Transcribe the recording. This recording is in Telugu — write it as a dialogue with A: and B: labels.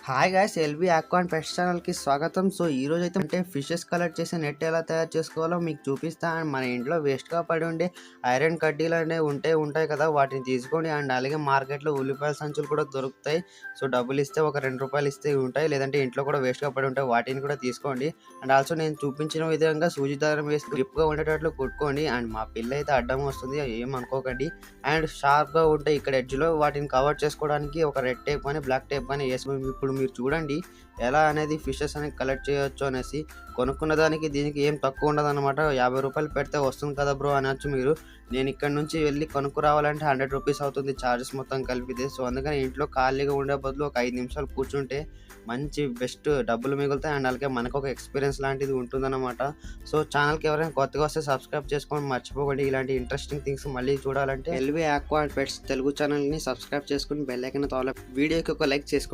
A: Hi guys, LB aqua and pets ఛానల్కి స్వాగతం. సో ఈ రోజు అయితే ఫిషెస్ కలెక్ట్ చేసే నెట్ ఎలా తయారు చేసుకోవాలో మీకు చూపిస్తా. అండ్ మన ఇంట్లో వేస్ట్గా పడి ఉండే ఐరన్ కడ్డీలు అనేవి ఉంటాయి కదా, వాటిని తీసుకోండి. అండ్ అలాగే మార్కెట్లో ఉల్లిపాయల సంచులు కూడా దొరుకుతాయి. సో డబ్బులు ఇస్తే ఒక ₹2 ఇస్తే ఉంటాయి, లేదంటే ఇంట్లో కూడా వేస్ట్గా పడి ఉంటాయి, వాటిని కూడా తీసుకోండి. అండ్ ఆల్సో నేను చూపించిన విధంగా సూజి దారం వేసి గ్రిప్గా ఉండేటట్లు కుట్టుకోండి. అండ్ మా పిల్ల అయితే అడ్డం వస్తుంది, ఏమనుకోకండి. అండ్ షార్ప్గా ఉంటే ఇక్కడ ఎడ్జ్లో వాటిని కవర్ చేసుకోవడానికి ఒక రెడ్ టేప్ కానీ బ్లాక్ టేప్ కానీ వేసి ఇప్పుడు మీరు చూడండి ఎలా అనేది ఫిషెస్ అనేది కలెక్ట్ చేయొచ్చు అనేసి. కొనుక్కున్న దానికి దీనికి ఏం తక్కువ ఉండదు అనమాట. ₹50 పెడితే వస్తుంది కదా బ్రో అనొచ్చు మీరు. నేను ఇక్కడ నుంచి వెళ్ళి కొనుక్కు రావాలంటే ₹100 అవుతుంది చార్జెస్ మొత్తం కలిపితే. సో అందుకని ఇంట్లో ఖాళీగా ఉండే బదులు ఒక 5 నిమిషాలు కూర్చుంటే మంచి బెస్ట్ డబ్బులు మిగులుతాయి. అండ్ అలాగే మనకు ఒక ఎక్స్పీరియన్స్ లాంటిది ఉంటుందన్నమాట. సో ఛానల్కి ఎవరైనా కొత్తగా వస్తే సబ్స్క్రైబ్ చేసుకోండి మర్చిపోకండి. ఇలాంటి ఇంట్రెస్టింగ్ థింగ్స్ మళ్ళీ చూడాలంటే LB aqua and pets Telugu ఛానల్ని సబ్స్క్రైబ్ చేసుకుని బెల్ ఐకాన్ వీడియోకి ఒక లైక్ చేసుకోండి.